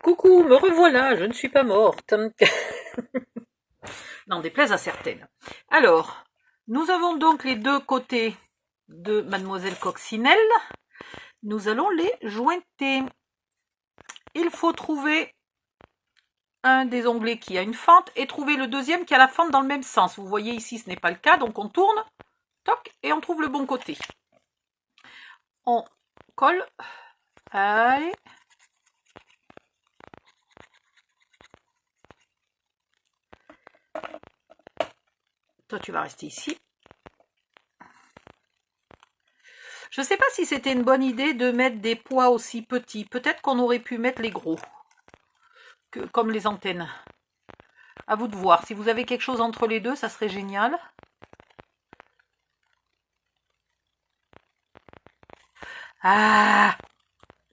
Coucou, me revoilà, je ne suis pas morte. N'en déplaise à certaines. Alors, nous avons donc les deux côtés de Mademoiselle Coccinelle. Nous allons les jointer. Il faut trouver un des onglets qui a une fente et trouver le deuxième qui a la fente dans le même sens. Vous voyez ici, ce n'est pas le cas, donc on tourne, toc, et on trouve le bon côté. On colle. Allez. Toi, tu vas rester ici. Je ne sais pas si c'était une bonne idée de mettre des poids aussi petits. Peut-être qu'on aurait pu mettre les gros, comme les antennes. À vous de voir. Si vous avez quelque chose entre les deux, ça serait génial. Ah!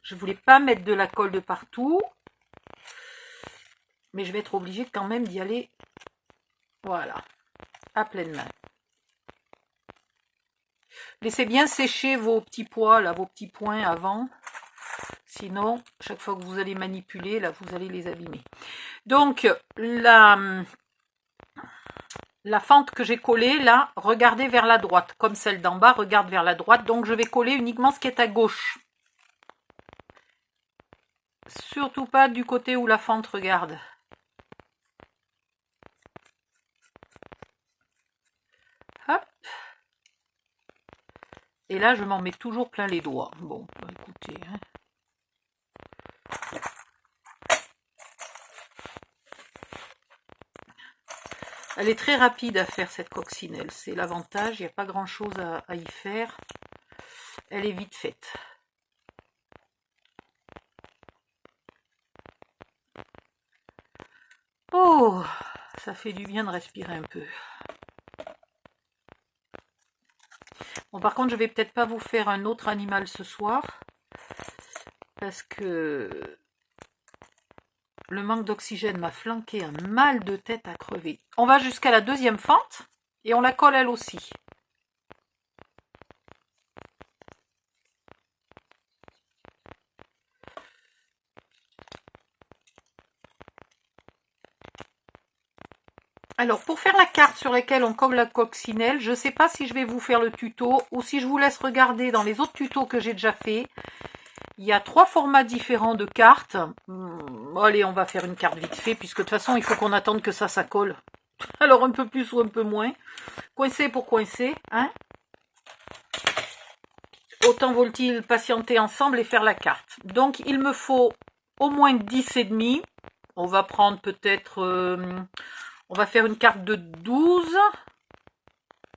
Je voulais pas mettre de la colle de partout. Mais je vais être obligée quand même d'y aller. Voilà. À pleine main. Laissez bien sécher vos petits pois, là, vos petits points avant. Sinon, chaque fois que vous allez manipuler, là, vous allez les abîmer. Donc, la fente que j'ai collée, là, regardez vers la droite. Comme celle d'en bas, regarde vers la droite. Donc, je vais coller uniquement ce qui est à gauche. Surtout pas du côté où la fente regarde. Hop. Et là, je m'en mets toujours plein les doigts. Bon, écoutez. Hein. Elle est très rapide à faire, cette coccinelle. C'est l'avantage. Il n'y a pas grand-chose à y faire. Elle est vite faite. Oh, ça fait du bien de respirer un peu. Bon, par contre, je vais peut-être pas vous faire un autre animal ce soir. Parce que le manque d'oxygène m'a flanqué un mal de tête à crever. On va jusqu'à la deuxième fente et on la colle elle aussi. Alors, pour faire la carte sur laquelle on colle la coccinelle, je ne sais pas si je vais vous faire le tuto ou si je vous laisse regarder dans les autres tutos que j'ai déjà fait. Il y a 3 formats différents de cartes. Allez, on va faire une carte vite fait, puisque de toute façon, il faut qu'on attende que ça colle. Alors, un peu plus ou un peu moins. Coincer pour coincer, hein. Autant vaut-il patienter ensemble et faire la carte. Donc, il me faut au moins 10,5. On va prendre peut-être... on va faire une carte de 12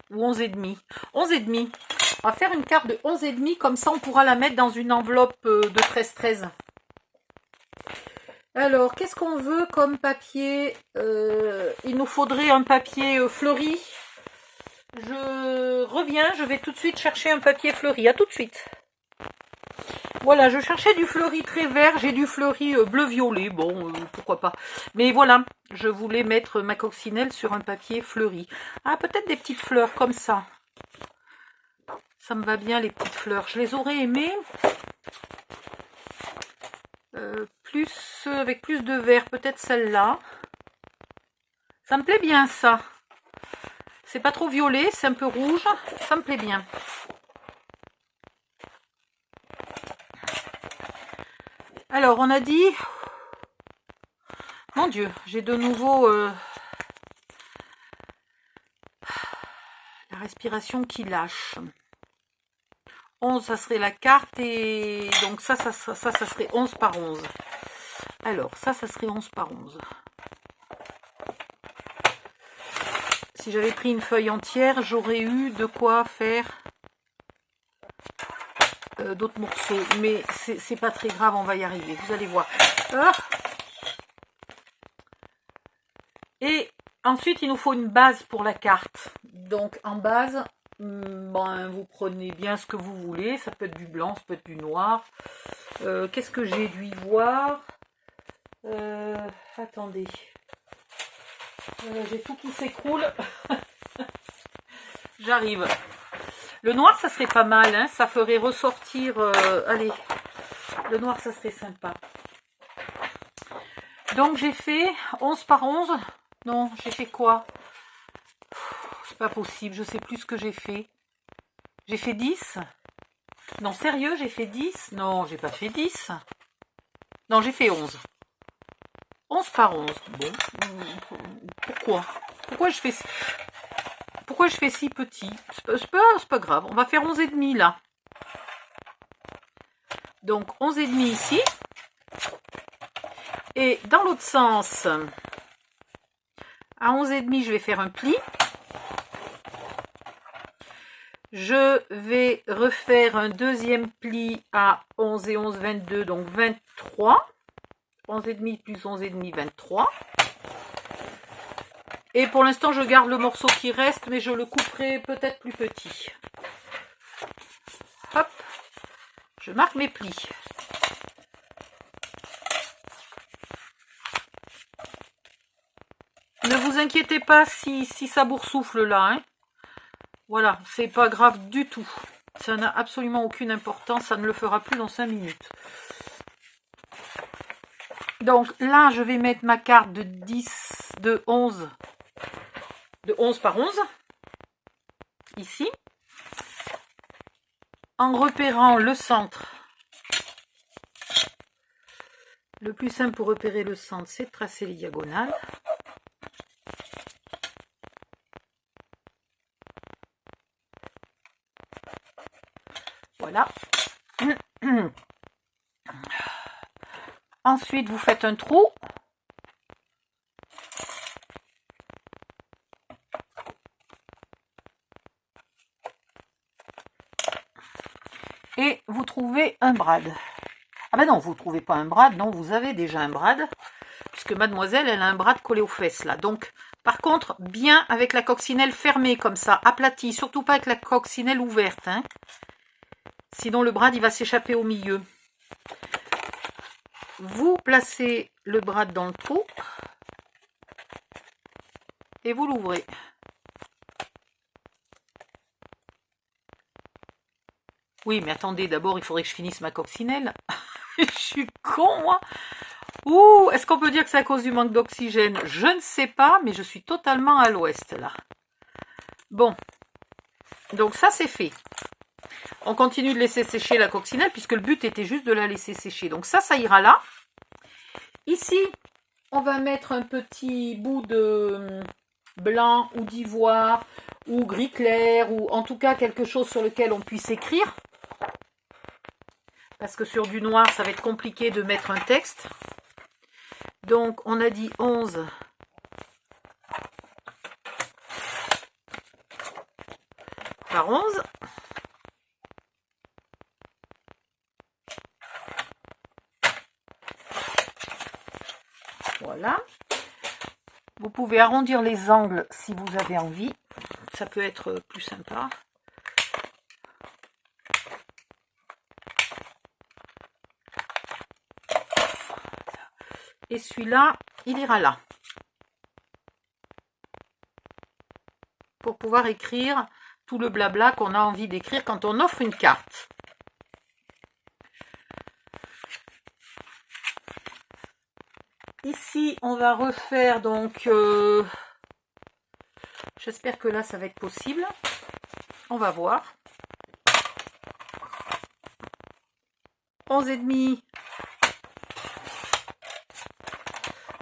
ou 11,5. 11,5. On va faire une carte de 11,5, comme ça on pourra la mettre dans une enveloppe de 13-13. Alors, qu'est-ce qu'on veut comme papier? Il nous faudrait un papier fleuri. Je reviens, je vais tout de suite chercher un papier fleuri. À tout de suite. Voilà, je cherchais du fleuri très vert, j'ai du fleuri bleu-violet, bon, pourquoi pas. Mais voilà, je voulais mettre ma coccinelle sur un papier fleuri. Ah, peut-être des petites fleurs comme ça. Ça me va bien, les petites fleurs. Je les aurais aimées. Avec plus de vert, peut-être celle-là. Ça me plaît bien, ça. C'est pas trop violet, c'est un peu rouge. Ça me plaît bien. Alors, on a dit... Mon Dieu, j'ai de nouveau... la respiration qui lâche. 11, ça serait la carte. Et donc ça serait 11 par 11. Alors, ça serait 11 par 11. Si j'avais pris une feuille entière, j'aurais eu de quoi faire... d'autres morceaux, mais c'est pas très grave, on va y arriver, vous allez voir. Ah, et ensuite il nous faut une base pour la carte. Donc en base, bon, vous prenez bien ce que vous voulez, ça peut être du blanc, ça peut être du noir. Qu'est-ce que j'ai dû y voir? Attendez, j'ai tout qui s'écroule. J'arrive. Le noir, ça serait pas mal, hein, ça ferait ressortir... allez, le noir, ça serait sympa. Donc j'ai fait 11 par 11. Non, j'ai fait quoi? C'est pas possible, je sais plus ce que j'ai fait. J'ai fait 10? Non, sérieux, j'ai fait 10? Non, j'ai pas fait 10. Non, j'ai fait 11. 11 par 11. Bon, pourquoi? Pourquoi je fais si petit? C'est pas grave, on va faire 11 et demi là. Donc 11 et demi ici. Et dans l'autre sens, à 11 et demi, je vais faire un pli. Je vais refaire un deuxième pli à 11 et 11, 22, donc 23. 11 et demi plus 11 et demi, 23. Et pour l'instant, je garde le morceau qui reste, mais je le couperai peut-être plus petit. Hop, je marque mes plis. Ne vous inquiétez pas si ça boursoufle là, hein. Voilà, c'est pas grave du tout. Ça n'a absolument aucune importance, ça ne le fera plus dans 5 minutes. Donc là, je vais mettre ma carte de 11 par 11, ici, en repérant le centre. Le plus simple pour repérer le centre, c'est de tracer les diagonales. Voilà. Ensuite, vous faites un trou. Et vous trouvez un brad. Ah ben non, vous ne trouvez pas un brad, non, vous avez déjà un brad. Puisque mademoiselle, elle a un brad collé aux fesses, là. Donc, par contre, bien avec la coccinelle fermée, comme ça, aplatie. Surtout pas avec la coccinelle ouverte, hein. Sinon, le brad, il va s'échapper au milieu. Vous placez le brad dans le trou. Et vous l'ouvrez. Oui, mais attendez, d'abord, il faudrait que je finisse ma coccinelle. Je suis con, moi. Ouh, est-ce qu'on peut dire que c'est à cause du manque d'oxygène? Je ne sais pas, mais je suis totalement à l'ouest, là. Bon. Donc, ça, c'est fait. On continue de laisser sécher la coccinelle, puisque le but était juste de la laisser sécher. Donc, ça ira là. Ici, on va mettre un petit bout de blanc ou d'ivoire ou gris clair, ou en tout cas quelque chose sur lequel on puisse écrire. Parce que sur du noir, ça va être compliqué de mettre un texte. Donc, on a dit 11 par 11. Voilà. Vous pouvez arrondir les angles si vous avez envie. Ça peut être plus sympa. Et celui-là, il ira là. Pour pouvoir écrire tout le blabla qu'on a envie d'écrire quand on offre une carte. Ici, on va refaire donc... j'espère que là, ça va être possible. On va voir. 11 et demi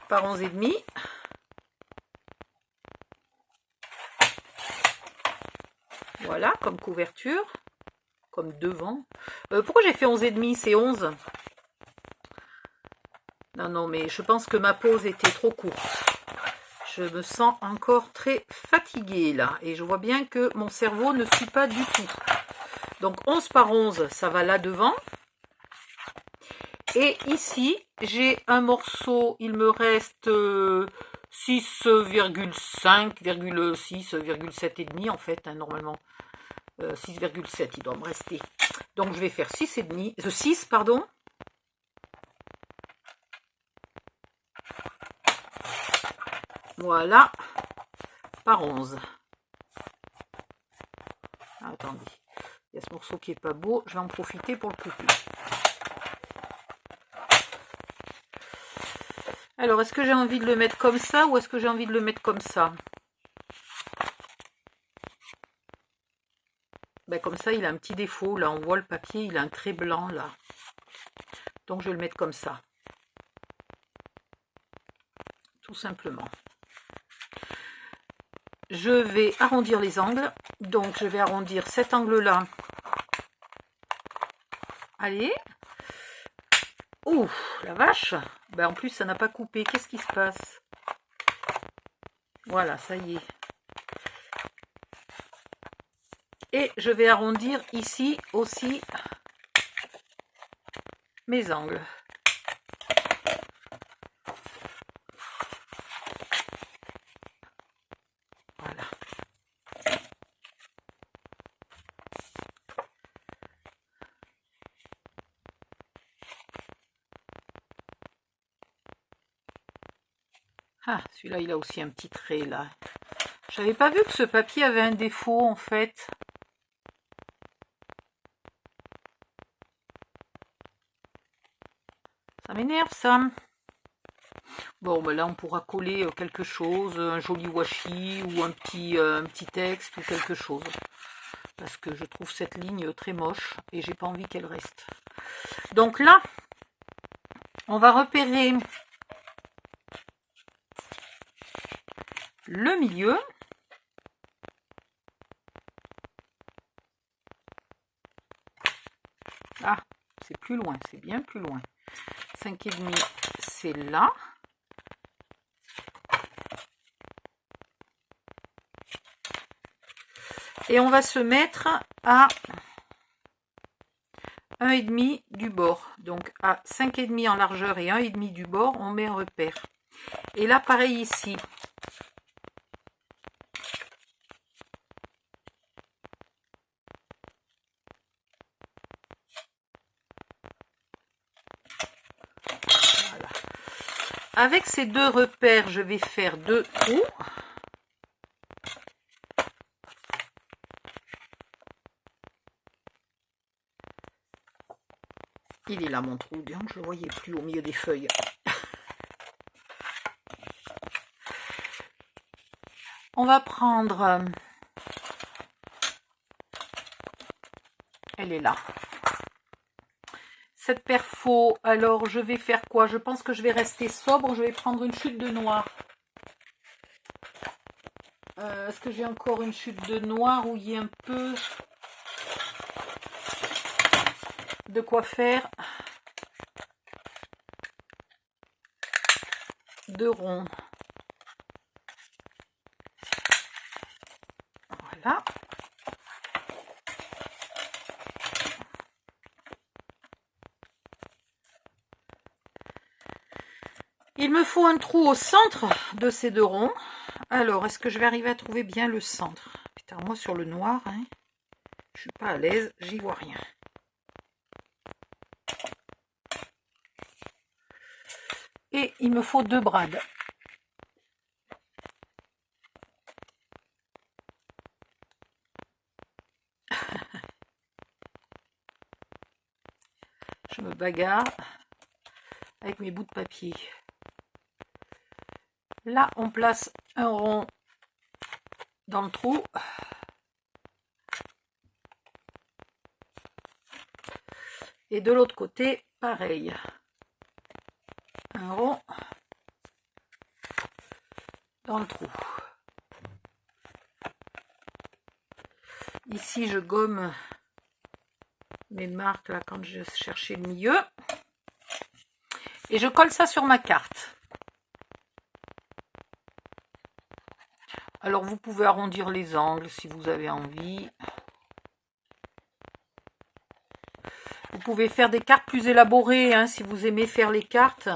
par 11 et demi. Voilà, comme couverture, comme devant. Pourquoi j'ai fait 11 et demi? C'est 11. Non, mais je pense que ma pause était trop courte. Je me sens encore très fatiguée là. Et je vois bien que mon cerveau ne suit pas du tout. Donc 11 par 11, ça va là devant. Et ici, j'ai un morceau, il me reste 6,5,6,7 et demi en fait, hein, normalement. 6,7 il doit me rester. Donc je vais faire 6 et demi, 6 pardon. Voilà, par 11. Ah, attendez, il y a ce morceau qui est pas beau, je vais en profiter pour le couper. Alors, est-ce que j'ai envie de le mettre comme ça ou est-ce que j'ai envie de le mettre comme ça? Ben, comme ça, il a un petit défaut. Là, on voit le papier, il a un trait blanc, là. Donc, je vais le mettre comme ça. Tout simplement. Je vais arrondir les angles. Donc, je vais arrondir cet angle-là. Allez. Ouh, la vache. Ben, en plus, ça n'a pas coupé. Qu'est-ce qui se passe? Voilà, ça y est. Et je vais arrondir ici aussi mes angles. Voilà. Ah, celui-là, il a aussi un petit trait, là. J'avais pas vu que ce papier avait un défaut, en fait. Ça m'énerve, ça. Bon, ben là, on pourra coller quelque chose, un joli washi ou un petit texte ou quelque chose. Parce que je trouve cette ligne très moche et j'ai pas envie qu'elle reste. Donc là, on va repérer le milieu. Ah, c'est plus loin, c'est bien plus loin. 5,5, c'est là. Et on va se mettre à 1,5 du bord. Donc à 5,5 en largeur et 1,5 du bord, on met un repère. Et là, pareil ici. Voilà. Avec ces deux repères, je vais faire 2 trous. Il est là mon trou, bien, je ne le voyais plus au milieu des feuilles. On va prendre... Elle est là. Cette perfo, alors je vais faire quoi? Je pense que je vais rester sobre, je vais prendre une chute de noir. Est-ce que j'ai encore une chute de noir où il y a un peu de quoi faire? 2 ronds. Voilà. Il me faut un trou au centre de ces 2 ronds. Alors, est-ce que je vais arriver à trouver bien le centre? Putain, moi sur le noir, hein, je suis pas à l'aise, j'y vois rien. Et il me faut 2 brades. Je me bagarre avec mes bouts de papier. Là, on place un rond dans le trou. Et de l'autre côté, pareil. Un rond dans le trou. Ici, je gomme mes marques là quand je cherchais le milieu. Et je colle ça sur ma carte. Alors, vous pouvez arrondir les angles si vous avez envie. Vous pouvez faire des cartes plus élaborées, hein, si vous aimez faire les cartes.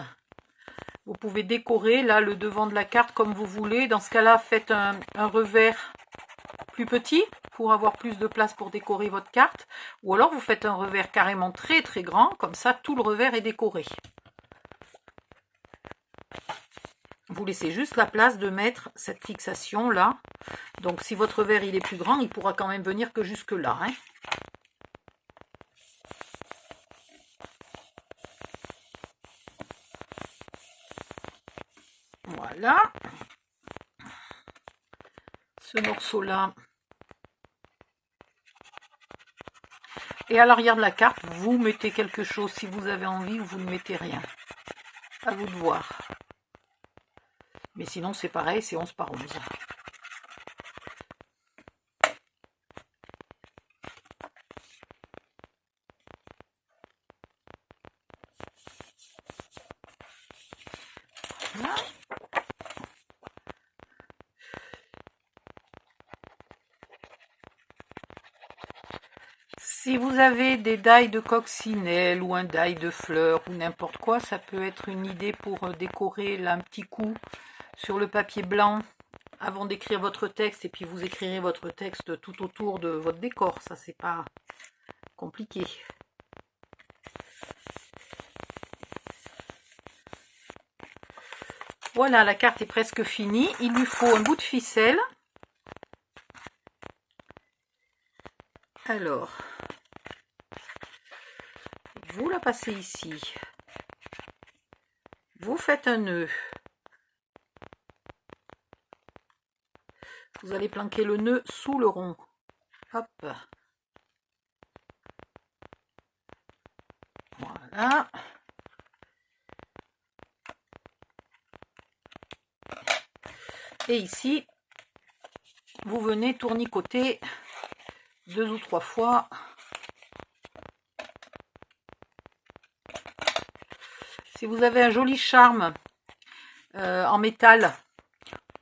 Vous pouvez décorer là le devant de la carte comme vous voulez. Dans ce cas-là, faites un revers plus petit pour avoir plus de place pour décorer votre carte. Ou alors, vous faites un revers carrément très très grand. Comme ça, tout le revers est décoré. Vous laissez juste la place de mettre cette fixation là. Donc, si votre revers il est plus grand, il pourra quand même venir que jusque là, hein. Voilà. Ce morceau-là. Et à l'arrière de la carte, vous mettez quelque chose si vous avez envie ou vous ne mettez rien. À vous de voir. Mais sinon, c'est pareil, c'est 11 par 11. Voilà. Si vous avez des die de coccinelle ou un die de fleurs ou n'importe quoi, ça peut être une idée pour décorer là un petit coup sur le papier blanc avant d'écrire votre texte, et puis vous écrirez votre texte tout autour de votre décor. Ça, c'est pas compliqué. Voilà, la carte est presque finie. Il lui faut un bout de ficelle. Alors, vous la passez ici. Vous faites un nœud. Vous allez planquer le nœud sous le rond. Hop. Voilà. Et ici, vous venez tournicoter 2 ou 3 fois. Si vous avez un joli charme en métal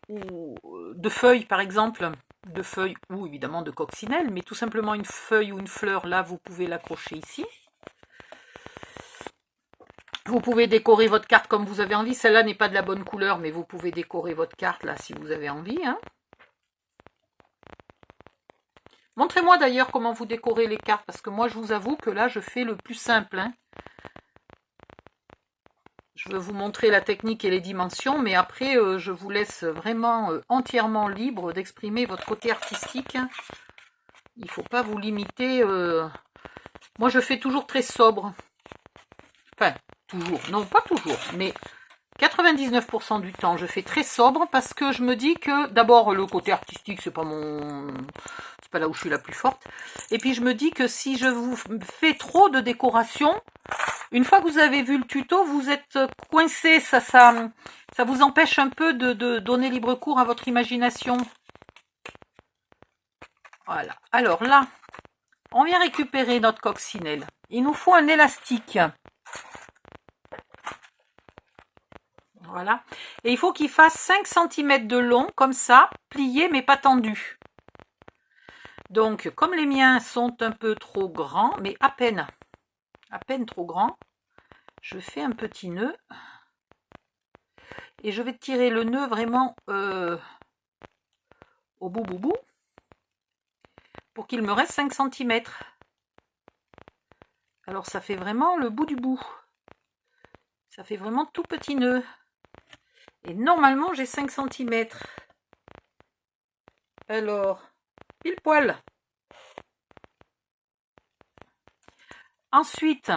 ou de feuilles par exemple, de feuilles ou évidemment de coccinelle, mais tout simplement une feuille ou une fleur, là vous pouvez l'accrocher ici. Vous pouvez décorer votre carte comme vous avez envie. Celle-là n'est pas de la bonne couleur, mais vous pouvez décorer votre carte là si vous avez envie. Hein. Montrez-moi d'ailleurs comment vous décorez les cartes, parce que moi je vous avoue que là je fais le plus simple. Hein. Je veux vous montrer la technique et les dimensions, mais après je vous laisse vraiment entièrement libre d'exprimer votre côté artistique. Il ne faut pas vous limiter. Moi je fais toujours très sobre. Enfin, toujours, non pas toujours, mais 99% du temps je fais très sobre, parce que je me dis que d'abord le côté artistique c'est pas là où je suis la plus forte, et puis je me dis que si je vous fais trop de décoration, une fois que vous avez vu le tuto, vous êtes coincé, ça vous empêche un peu de donner libre cours à votre imagination. Voilà, alors là on vient récupérer notre coccinelle. Il nous faut un élastique. Voilà. Et il faut qu'il fasse 5 cm de long, comme ça, plié mais pas tendu. Donc, comme les miens sont un peu trop grands, mais à peine trop grands, je fais un petit nœud. Et je vais tirer le nœud vraiment au bout, pour qu'il me reste 5 cm. Alors, ça fait vraiment le bout du bout. Ça fait vraiment tout petit nœud. Et normalement, j'ai 5 cm. Alors, pile poil. Ensuite,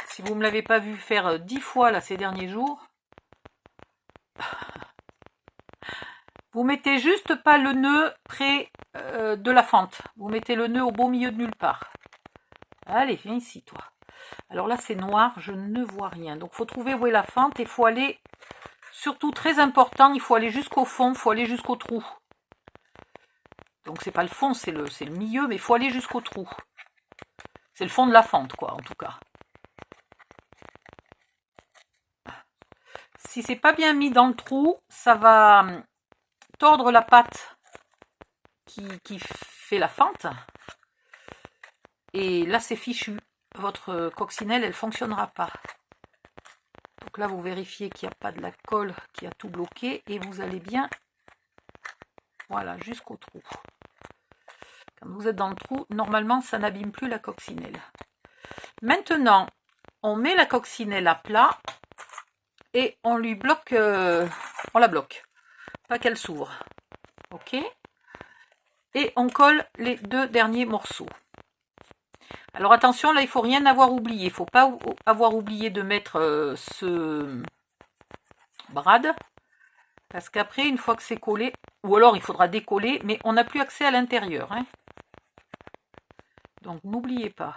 si vous ne me l'avez pas vu faire 10 fois là, ces derniers jours, vous mettez juste pas le nœud près de la fente. Vous mettez le nœud au beau milieu de nulle part. Allez, viens ici, toi. Alors là, c'est noir, je ne vois rien. Donc, il faut trouver où est la fente et il faut aller, surtout très important, il faut aller jusqu'au fond, il faut aller jusqu'au trou. Donc, c'est pas le fond, c'est le milieu, mais il faut aller jusqu'au trou. C'est le fond de la fente, quoi, en tout cas. Si c'est pas bien mis dans le trou, ça va tordre la pâte qui fait la fente. Et là, c'est fichu. Votre coccinelle, elle ne fonctionnera pas. Donc là, vous vérifiez qu'il n'y a pas de la colle qui a tout bloqué. Et vous allez bien, voilà, jusqu'au trou. Quand vous êtes dans le trou, normalement, ça n'abîme plus la coccinelle. Maintenant, on met la coccinelle à plat. Et on lui bloque, on la bloque. Pas qu'elle s'ouvre. Ok. Et on colle les 2 derniers morceaux. Alors attention, là, il ne faut rien avoir oublié. Il ne faut pas avoir oublié de mettre brade. Parce qu'après, une fois que c'est collé, ou alors il faudra décoller, mais on n'a plus accès à l'intérieur. Hein. Donc n'oubliez pas.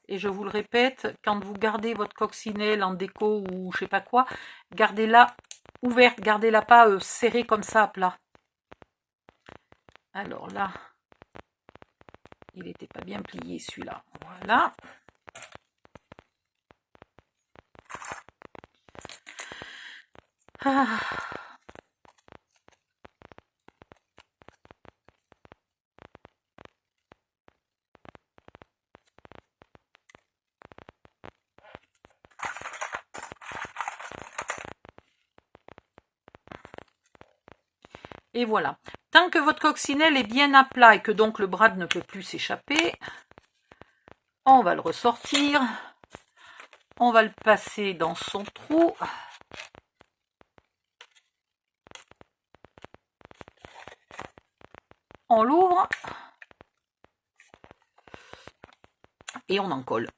Et je vous le répète, quand vous gardez votre coccinelle en déco ou je sais pas quoi, gardez-la ouverte, gardez-la pas serrée comme ça à plat. Alors là, il n'était pas bien plié celui-là. Voilà. Ah. Et voilà. Tant que votre coccinelle est bien à plat et que donc le brad ne peut plus s'échapper, on va le ressortir. On va le passer dans son trou. On l'ouvre. Et on en colle.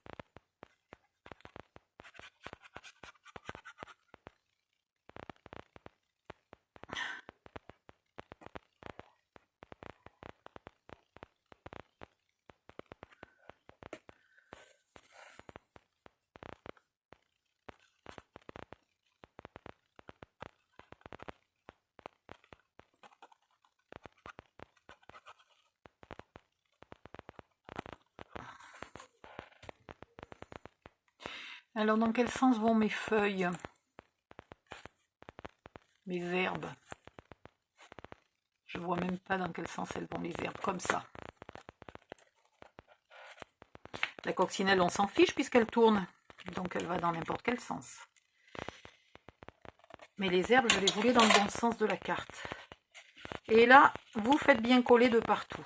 Alors, dans quel sens vont mes feuilles? Mes herbes? Je vois même pas dans quel sens elles vont, les herbes. Comme ça. La coccinelle, on s'en fiche puisqu'elle tourne. Donc, elle va dans n'importe quel sens. Mais les herbes, je les voulais dans le bon sens de la carte. Et là, vous faites bien coller de partout.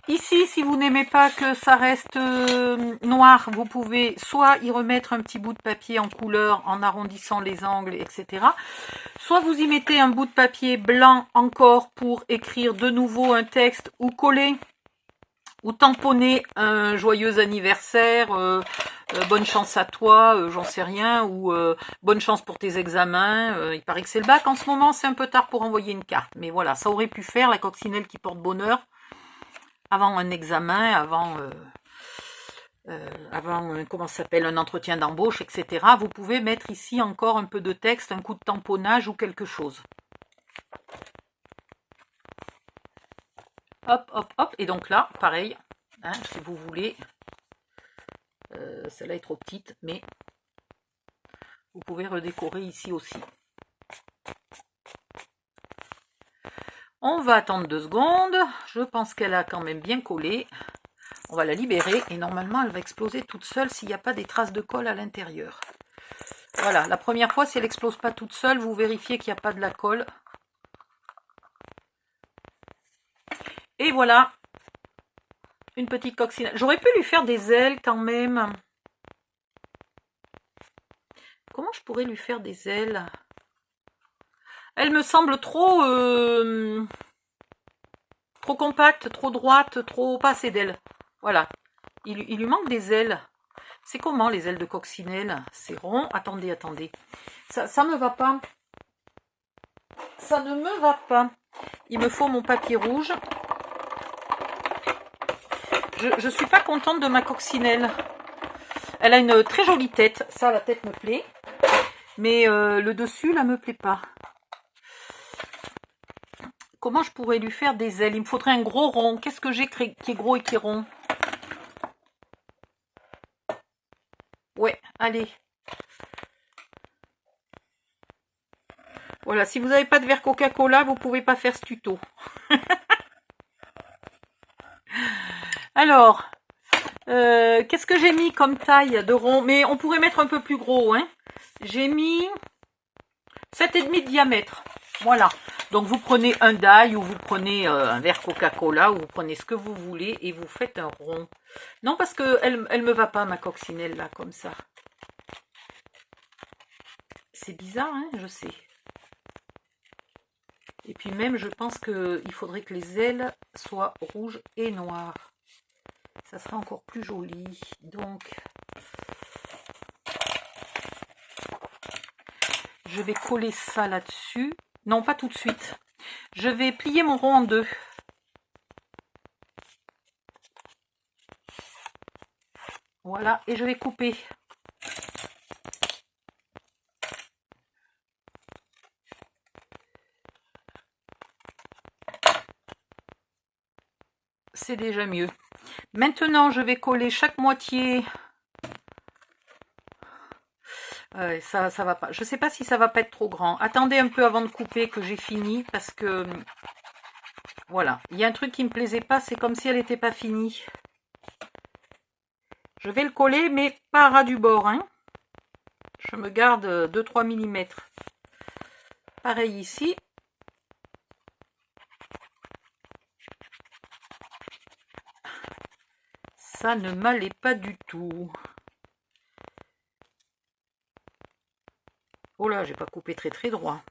Ici, si vous n'aimez pas que ça reste noir, vous pouvez soit y remettre un petit bout de papier en couleur en arrondissant les angles, etc. Soit vous y mettez un bout de papier blanc encore pour écrire de nouveau un texte ou coller ou tamponner un joyeux anniversaire, bonne chance à toi, j'en sais rien, ou bonne chance pour tes examens, il paraît que c'est le bac en ce moment, c'est un peu tard pour envoyer une carte. Mais voilà, ça aurait pu faire la coccinelle qui porte bonheur. Avant un examen, avant comment ça s'appelle, un entretien d'embauche, etc. Vous pouvez mettre ici encore un peu de texte, un coup de tamponnage ou quelque chose. Hop, hop, hop. Et donc là, pareil, hein, si vous voulez, celle-là est trop petite, mais vous pouvez redécorer ici aussi. On va attendre 2 secondes. Je pense qu'elle a quand même bien collé. On va la libérer et normalement elle va exploser toute seule s'il n'y a pas des traces de colle à l'intérieur. Voilà, la première fois, si elle n'explose pas toute seule, vous vérifiez qu'il n'y a pas de la colle. Et voilà, une petite coccinelle. J'aurais pu lui faire des ailes quand même. Comment je pourrais lui faire des ailes? Elle me semble trop compacte, trop droite, trop pas assez d'ailes. Voilà. Il lui manque des ailes. C'est comment les ailes de coccinelle? C'est rond. Attendez, attendez. Ça me va pas. Ça ne me va pas. Il me faut mon papier rouge. Je suis pas contente de ma coccinelle. Elle a une très jolie tête. Ça, la tête me plaît. Mais le dessus, là, me plaît pas. Comment je pourrais lui faire des ailes? Il me faudrait un gros rond. Qu'est-ce que j'ai qui est gros et qui est rond? Ouais, allez. Voilà, si vous n'avez pas de verre Coca-Cola, vous ne pouvez pas faire ce tuto. Alors, qu'est-ce que j'ai mis comme taille de rond? Mais on pourrait mettre un peu plus gros, hein. J'ai mis 7,5 de diamètre. Voilà. Donc vous prenez un die ou vous prenez un verre Coca-Cola ou vous prenez ce que vous voulez et vous faites un rond. Non, parce que elle me va pas ma coccinelle là, comme ça. C'est bizarre, hein, je sais. Et puis même, je pense qu'il faudrait que les ailes soient rouges et noires. Ça sera encore plus joli. Donc, je vais coller ça là-dessus. Non, pas tout de suite. Je vais plier mon rond en deux. Voilà, et je vais couper. C'est déjà mieux. Maintenant, je vais coller chaque moitié. Ça va pas. Je sais pas si ça va pas être trop grand. Attendez un peu avant de couper que j'ai fini parce que voilà. Il y a un truc qui me plaisait pas, c'est comme si elle n'était pas finie. Je vais le coller, mais pas à ras du bord, hein. Je me garde 2-3 mm. Pareil ici. Ça ne m'allait pas du tout. Oh là, j'ai pas coupé très droit.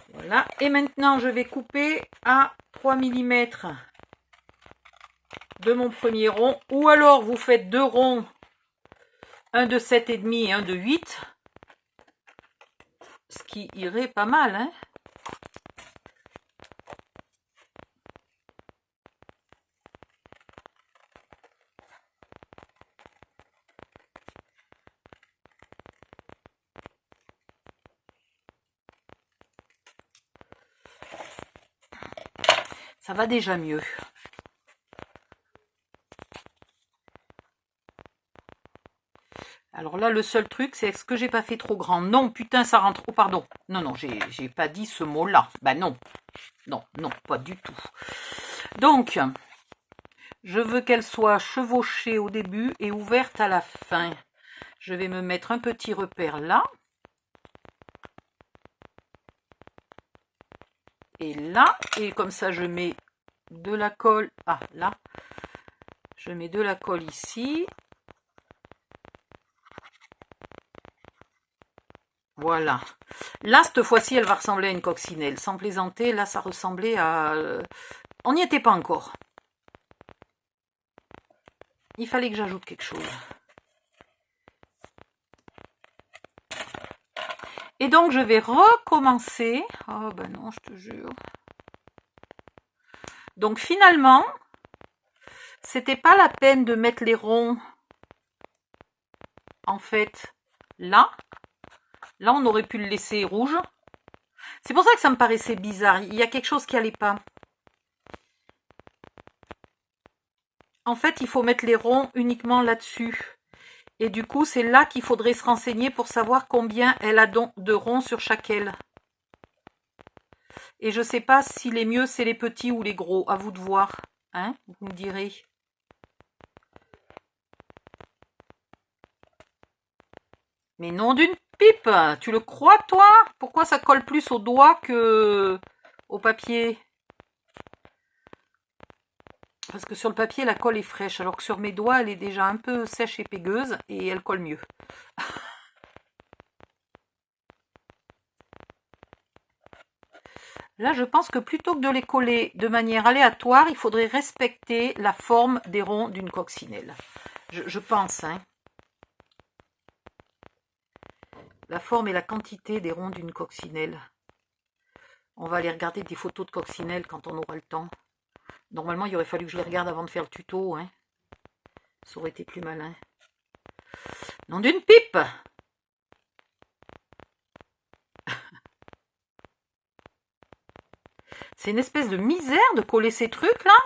Voilà. Et maintenant, je vais couper à 3 mm de mon premier rond. Ou alors, vous faites deux ronds. Un de 7,5 et un de 8. Ce qui irait pas mal, hein. Ça va déjà mieux. Alors là, le seul truc, c'est est-ce que j'ai pas fait trop grand? Non, putain, ça rentre. Oh, pardon. Non, j'ai pas dit ce mot-là. Ben non. Non, pas du tout. Donc, je veux qu'elle soit chevauchée au début et ouverte à la fin. Je vais me mettre un petit repère là. Et là, et comme ça je mets de la colle, ah là, je mets de la colle ici, voilà. Là, cette fois-ci, elle va ressembler à une coccinelle, sans plaisanter, là ça ressemblait à... on n'y était pas encore. Il fallait que j'ajoute quelque chose. Et donc je vais recommencer, oh ben non, je te jure. Donc finalement, c'était pas la peine de mettre les ronds, en fait, là. Là, on aurait pu le laisser rouge. C'est pour ça que ça me paraissait bizarre. Il y a quelque chose qui n'allait pas. En fait, il faut mettre les ronds uniquement là-dessus. Et du coup, c'est là qu'il faudrait se renseigner pour savoir combien elle a de ronds sur chaque aile. Et je ne sais pas si les mieux, c'est les petits ou les gros. À vous de voir. Hein, vous me direz. Mais nom d'une pipe! Tu le crois, toi? Pourquoi ça colle plus au doigt que au papier? Parce que sur le papier, la colle est fraîche, alors que sur mes doigts, elle est déjà un peu sèche et pégueuse, et elle colle mieux. Là, je pense que plutôt que de les coller de manière aléatoire, il faudrait respecter la forme des ronds d'une coccinelle. Je pense, hein. La forme et la quantité des ronds d'une coccinelle. On va aller regarder des photos de coccinelle quand on aura le temps. Normalement, il aurait fallu que je les regarde avant de faire le tuto, hein. Ça aurait été plus malin. Nom d'une pipe! C'est une espèce de misère de coller ces trucs, là.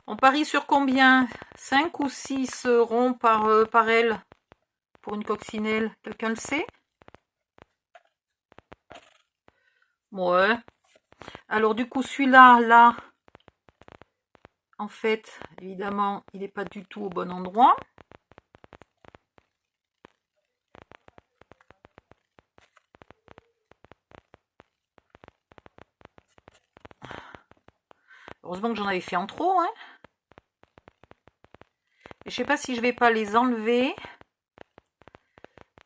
On parie sur combien? 5 ou 6 ronds par aile pour une coccinelle? Quelqu'un le sait? Ouais. Alors du coup, celui-là, là, en fait, évidemment, il n'est pas du tout au bon endroit. Heureusement que j'en avais fait en trop, hein. Et je sais pas si je vais pas les enlever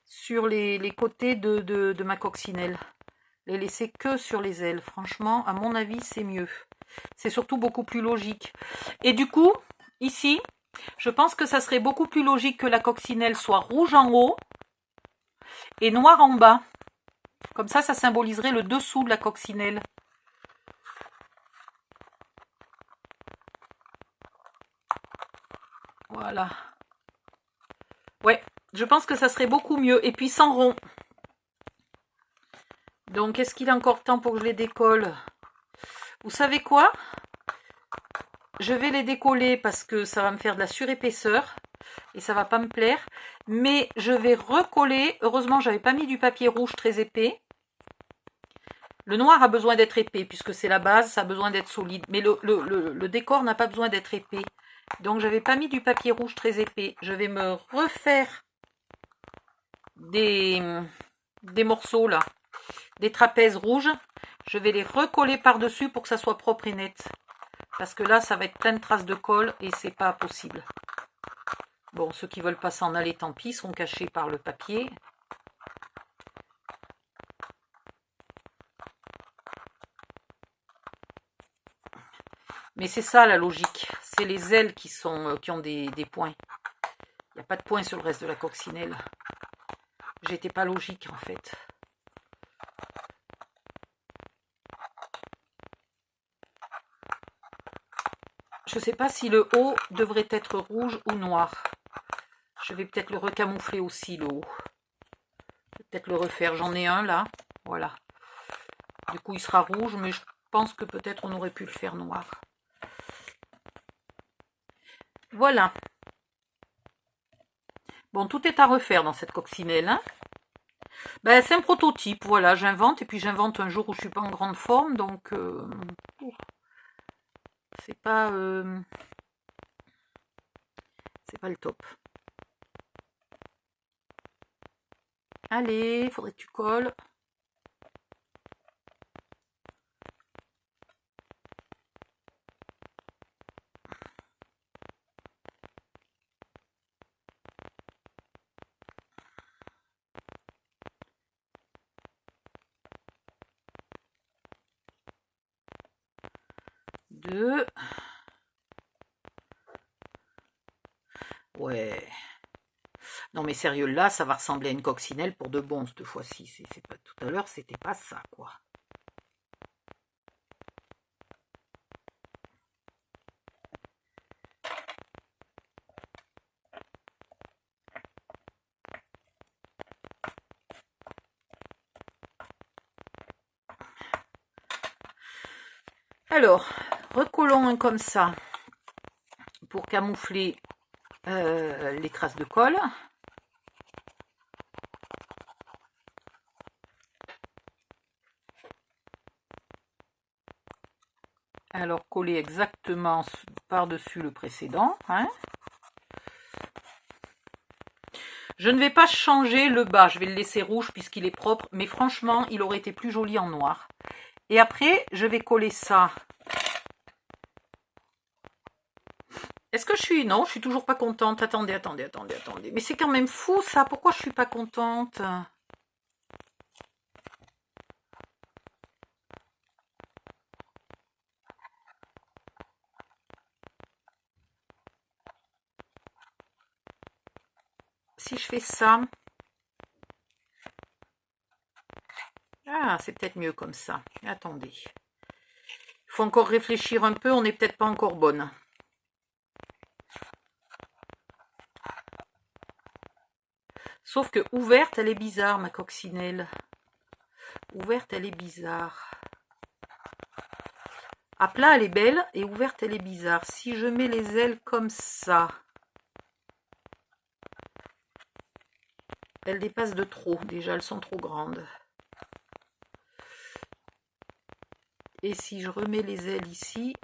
sur les côtés de ma coccinelle. Les laisser que sur les ailes. Franchement, à mon avis, c'est mieux. C'est surtout beaucoup plus logique. Et du coup, ici, je pense que ça serait beaucoup plus logique que la coccinelle soit rouge en haut et noir en bas. Comme ça symboliserait le dessous de la coccinelle. Voilà. Ouais, je pense que ça serait beaucoup mieux. Et puis sans rond. Donc, est-ce qu'il a encore temps pour que je les décolle? Vous savez quoi? Je vais les décoller parce que ça va me faire de la surépaisseur et ça va pas me plaire. Mais je vais recoller. Heureusement, j'avais pas mis du papier rouge très épais. Le noir a besoin d'être épais puisque c'est la base, ça a besoin d'être solide. Mais le décor n'a pas besoin d'être épais. Donc, j'avais pas mis du papier rouge très épais. Je vais me refaire des morceaux là, des trapèzes rouges. Je vais les recoller par-dessus pour que ça soit propre et net. Parce que là, ça va être plein de traces de colle et c'est pas possible. Bon, ceux qui veulent pas s'en aller, tant pis, seront cachés par le papier. Mais c'est ça la logique. C'est les ailes qui ont des points. Il n'y a pas de points sur le reste de la coccinelle. J'étais pas logique en fait. Je sais pas si le haut devrait être rouge ou noir. Je vais peut-être le recamoufler aussi, le haut. Peut-être le refaire. J'en ai un là. Voilà. Du coup, il sera rouge, mais je pense que peut-être on aurait pu le faire noir. Voilà. Bon, tout est à refaire dans cette coccinelle. Hein. Ben, c'est un prototype. Voilà, j'invente. Et puis, j'invente un jour où je suis pas en grande forme. Donc, c'est pas le top. Allez, faudrait que tu colles. Deux. Ouais. Non mais sérieux, là, ça va ressembler à une coccinelle pour de bon cette fois-ci. C'est pas tout à l'heure, c'était pas ça, quoi. Alors, recollons un comme ça pour camoufler les traces de colle. Alors, coller exactement par-dessus le précédent. Hein. Je ne vais pas changer le bas, je vais le laisser rouge puisqu'il est propre. Mais franchement, il aurait été plus joli en noir. Et après, je vais coller ça. Est-ce que je suis... Non, je suis toujours pas contente. Attendez. Mais c'est quand même fou ça. Pourquoi je suis pas contente? Si je fais ça... Ah, c'est peut-être mieux comme ça. Attendez. Il faut encore réfléchir un peu. On n'est peut-être pas encore bonne. Sauf que ouverte, elle est bizarre, ma coccinelle. Ouverte, elle est bizarre. À plat, elle est belle. Et ouverte, elle est bizarre. Si je mets les ailes comme ça... Elles dépassent de trop. Déjà, elles sont trop grandes. Et si je remets les ailes ici...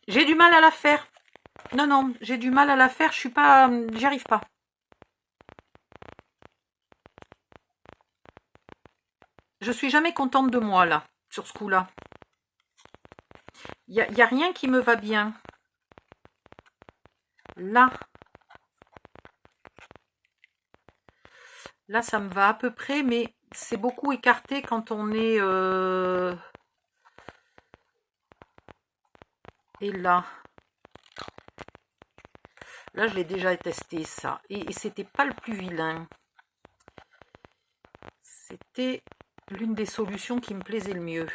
J'ai du mal à la faire. Non, j'ai du mal à la faire. Je suis pas... J'y arrive pas. je suis jamais contente de moi, là, sur ce coup-là. Il y a rien qui me va bien. Là, ça me va à peu près, mais c'est beaucoup écarté quand on est... Et là, je l'ai déjà testé, ça. Et c'était pas le plus vilain. C'était l'une des solutions qui me plaisait le mieux.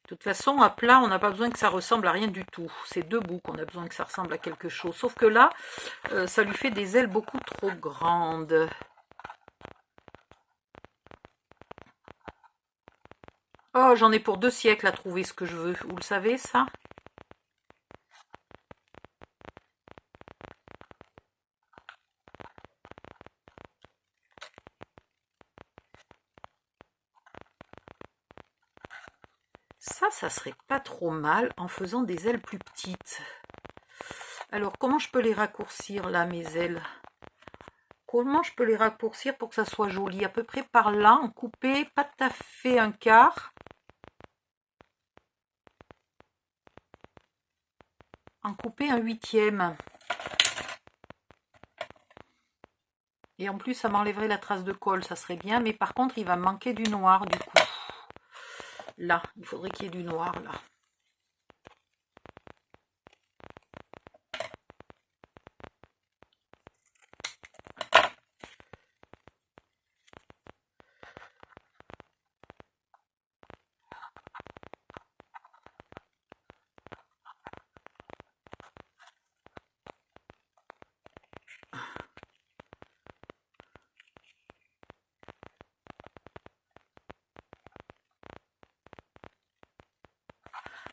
De toute façon, à plat, on n'a pas besoin que ça ressemble à rien du tout. C'est debout qu'on a besoin que ça ressemble à quelque chose. Sauf que là, ça lui fait des ailes beaucoup trop grandes. Oh, j'en ai pour 2 siècles à trouver ce que je veux. Vous le savez, ça? Ça serait pas trop mal en faisant des ailes plus petites. Alors, comment je peux les raccourcir, là, mes ailes? Comment je peux les raccourcir pour que ça soit joli? À peu près par là, en coupé, pas tout à fait un quart. En couper un 8e. Et en plus, ça m'enlèverait la trace de colle, ça serait bien. Mais par contre, il va me manquer du noir, du coup. Là, il faudrait qu'il y ait du noir, là.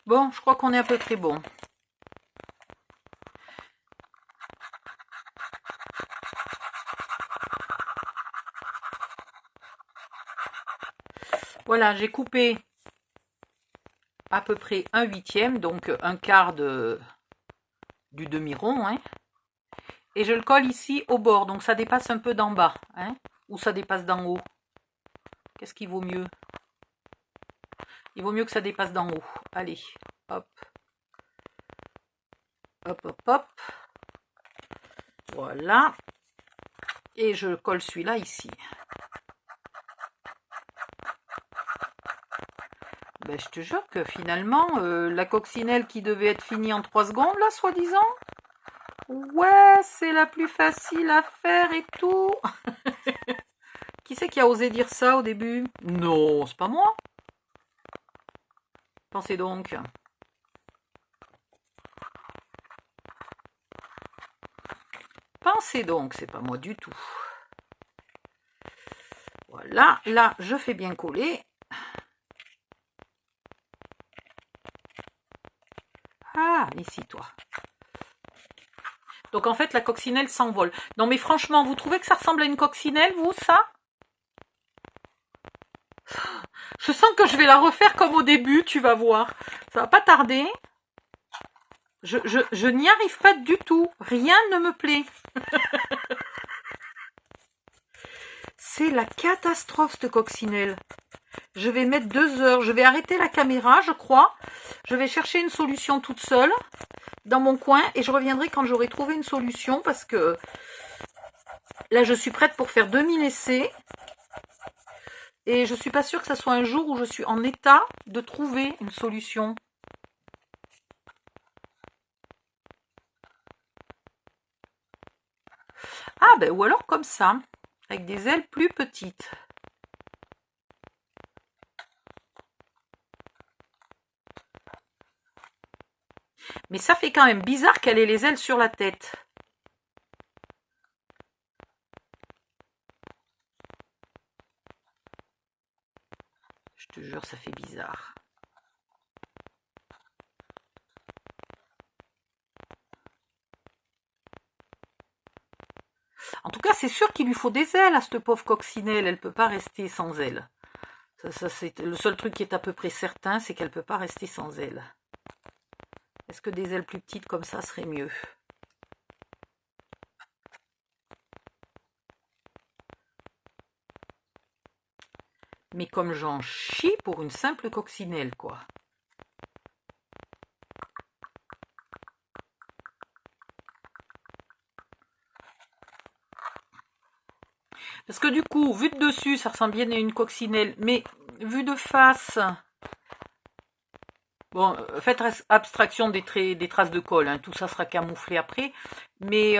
Bon, je crois qu'on est à peu près bon. Voilà, j'ai coupé à peu près un 8e, donc un quart du demi-rond, hein. Et je le colle ici au bord, donc ça dépasse un peu d'en bas, hein, ou ça dépasse d'en haut. Qu'est-ce qui vaut mieux? Il vaut mieux que ça dépasse d'en haut. Allez, hop. Hop, hop, hop. Voilà. Et je colle celui-là ici. Ben, je te jure que finalement, la coccinelle qui devait être finie en 3 secondes, là, soi-disant, ouais, c'est la plus facile à faire et tout. Qui c'est qui a osé dire ça au début? Non, c'est pas moi. Pensez donc. Pensez donc, c'est pas moi du tout. Voilà, là, je fais bien coller. Ah, ici, toi. Donc, en fait, la coccinelle s'envole. Non, mais franchement, vous trouvez que ça ressemble à une coccinelle, vous, ça? Je sens que je vais la refaire comme au début, tu vas voir. Ça va pas tarder. Je n'y arrive pas du tout. Rien ne me plaît. C'est la catastrophe, cette coccinelle. Je vais mettre 2 heures. Je vais arrêter la caméra, je crois. Je vais chercher une solution toute seule dans mon coin et je reviendrai quand j'aurai trouvé une solution parce que là, je suis prête pour faire 2000 essais et je suis pas sûre que ce soit un jour où je suis en état de trouver une solution. Ah, ben, ou alors comme ça, avec des ailes plus petites. Mais ça fait quand même bizarre qu'elle ait les ailes sur la tête. Je te jure, ça fait bizarre. En tout cas, c'est sûr qu'il lui faut des ailes à cette pauvre coccinelle. Elle ne peut pas rester sans ailes. Ça, c'est le seul truc qui est à peu près certain, c'est qu'elle ne peut pas rester sans ailes. Est-ce que des ailes plus petites comme ça serait mieux? Mais comme j'en chie pour une simple coccinelle, quoi. Parce que du coup, vu de dessus, ça ressemble bien à une coccinelle, mais vu de face... Bon, faites abstraction des traces de colle, hein, tout ça sera camouflé après. Mais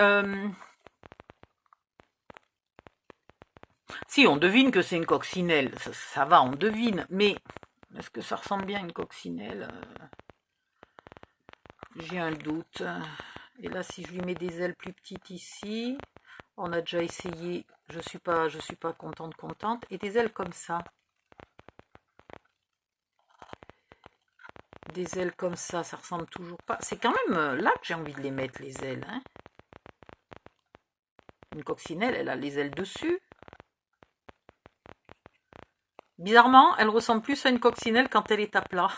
si, on devine que c'est une coccinelle, ça va, on devine. Mais est-ce que ça ressemble bien à une coccinelle? J'ai un doute. Et là, si je lui mets des ailes plus petites ici, on a déjà essayé, je suis pas contente. Et des ailes comme ça. Des ailes comme ça ressemble toujours pas. C'est quand même là que j'ai envie de les mettre, les ailes. Hein. Une coccinelle, elle a les ailes dessus. Bizarrement, elle ressemble plus à une coccinelle quand elle est à plat.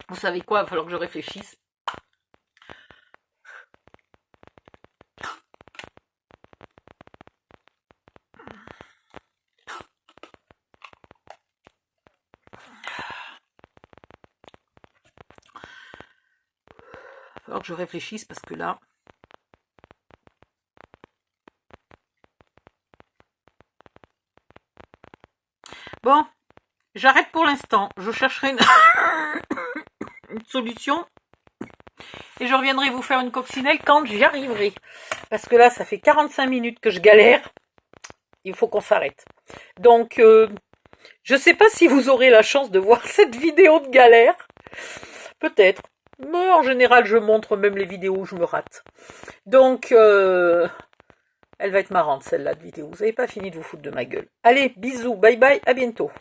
Vous savez quoi? Il va falloir que je réfléchisse. Alors que je réfléchisse parce que là... Bon, j'arrête pour l'instant. Je chercherai une solution. Et je reviendrai vous faire une coccinelle quand j'y arriverai. Parce que là, ça fait 45 minutes que je galère. Il faut qu'on s'arrête. Donc, je ne sais pas si vous aurez la chance de voir cette vidéo de galère. Peut-être. Mais en général, je montre même les vidéos où je me rate. Donc, elle va être marrante, celle-là de vidéo. Vous n'avez pas fini de vous foutre de ma gueule. Allez, bisous, bye bye, à bientôt.